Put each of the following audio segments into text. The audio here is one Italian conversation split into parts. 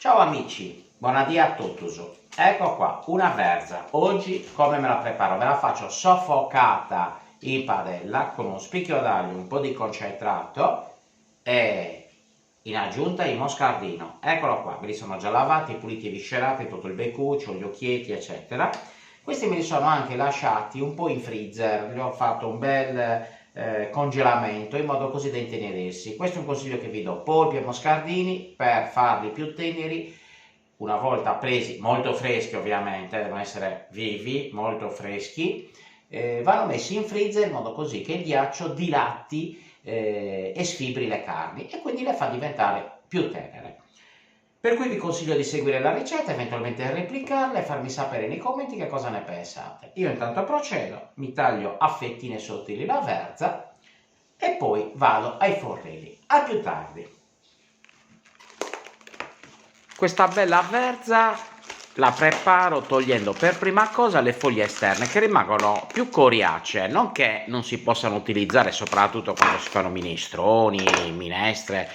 Ciao amici, buonasera a tutti. Ecco qua, una verza. Oggi come me la preparo? Me la faccio soffocata in padella con uno spicchio d'aglio, un po' di concentrato e in aggiunta il moscardino. Eccolo qua, me li sono già lavati, puliti e viscerati, tutto il beccuccio, gli occhietti, eccetera. Questi me li sono anche lasciati un po' in freezer, gli ho fatto un bel congelamento in modo così da intenerirsi. Questo è un consiglio che vi do: polpi e moscardini per farli più teneri. Una volta presi, molto freschi ovviamente, devono essere vivi, molto freschi, vanno messi in freezer in modo così che il ghiaccio dilati e sfibri le carni e quindi le fa diventare più tenere. Per cui vi consiglio di seguire la ricetta, eventualmente replicarla e farmi sapere nei commenti che cosa ne pensate. Io intanto procedo, mi taglio a fettine sottili la verza e poi vado ai fornelli. A più tardi. Questa bella verza la preparo togliendo per prima cosa le foglie esterne che rimangono più coriacee, non che non si possano utilizzare soprattutto quando si fanno minestroni, minestre,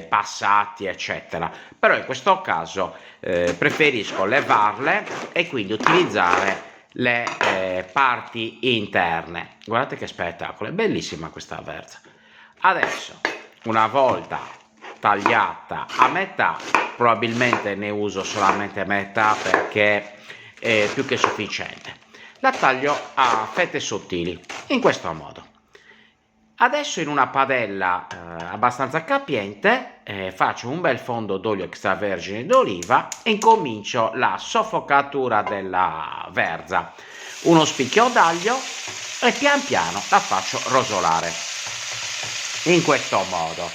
passati eccetera, però in questo caso preferisco levarle e quindi utilizzare le parti interne. Guardate che spettacolo, è bellissima questa verza. Adesso, una volta tagliata a metà, probabilmente ne uso solamente metà perché è più che sufficiente, la taglio a fette sottili in questo modo. Adesso in una padella abbastanza capiente faccio un bel fondo d'olio extravergine d'oliva e incomincio la soffocatura della verza. Uno spicchio d'aglio e pian piano la faccio rosolare in questo modo.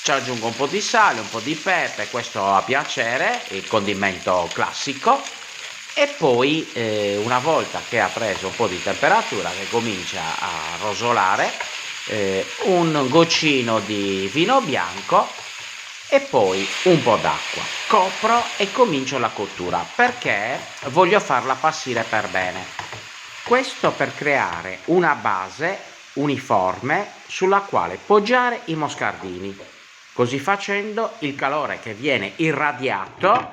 Ci aggiungo un po' di sale, un po' di pepe, questo a piacere, il condimento classico, e poi una volta che ha preso un po' di temperatura, che comincia a rosolare, un goccino di vino bianco e poi un po' d'acqua. Copro e comincio la cottura perché voglio farla passare per bene. Questo per creare una base uniforme sulla quale poggiare i moscardini. Così facendo il calore che viene irradiato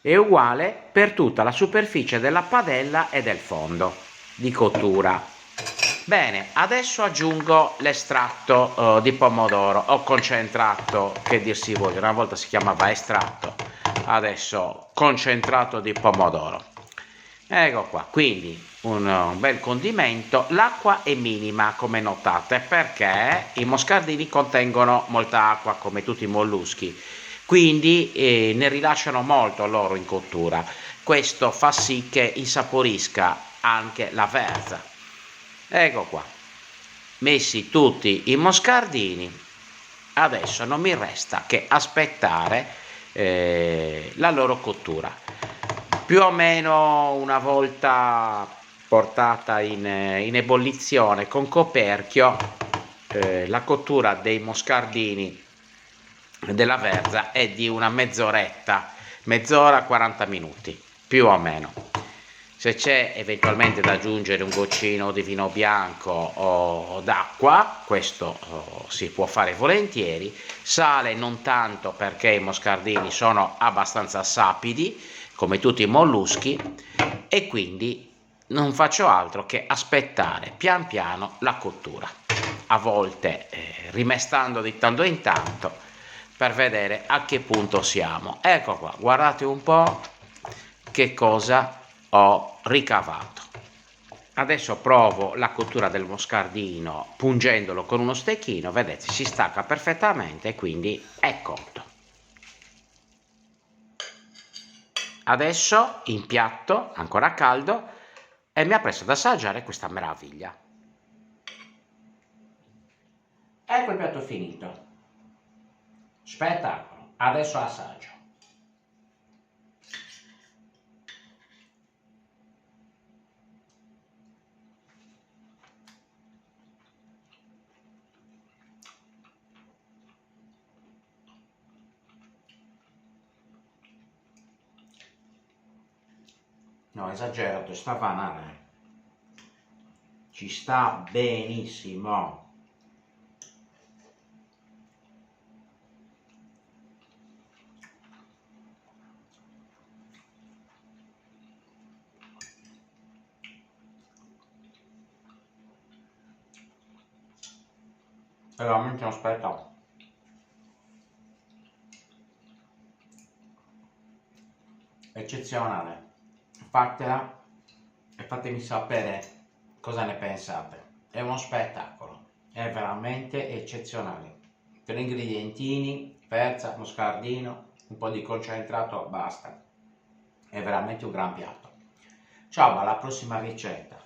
è uguale per tutta la superficie della padella e del fondo di cottura. Bene, adesso aggiungo l'estratto di pomodoro o concentrato, che dir si voglia. Una volta si chiamava estratto, adesso concentrato di pomodoro. Ecco qua, quindi un bel condimento. L'acqua è minima, come notate, perché i moscardini contengono molta acqua come tutti i molluschi, quindi ne rilasciano molto loro in cottura. Questo fa sì che insaporisca anche la verza. Ecco qua, messi tutti i moscardini, adesso non mi resta che aspettare la loro cottura. Più o meno una volta portata in ebollizione con coperchio, la cottura dei moscardini della verza è di una mezz'oretta, mezz'ora 40 minuti, più o meno. Se c'è eventualmente da aggiungere un goccino di vino bianco o d'acqua, questo si può fare volentieri. Sale non tanto perché i moscardini sono abbastanza sapidi, come tutti i molluschi, e quindi non faccio altro che aspettare pian piano la cottura. A volte rimestando di tanto in tanto per vedere a che punto siamo. Ecco qua, guardate un po' che cosa ho ricavato. Adesso provo la cottura del moscardino pungendolo con uno stecchino, vedete si stacca perfettamente, quindi è cotto. Adesso in piatto, ancora caldo, e mi appresto ad assaggiare questa meraviglia. Ecco il piatto finito. Spettacolo, adesso assaggio. No, esagerato, sta banale. Ci sta benissimo. È veramente uno spettacolo. Eccezionale. Fatela e fatemi sapere cosa ne pensate. È uno spettacolo, è veramente eccezionale. Per ingredientini, perza, moscardino, un po' di concentrato, basta. È veramente un gran piatto. Ciao, alla prossima ricetta.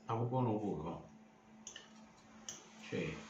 A buon ugo. Sì.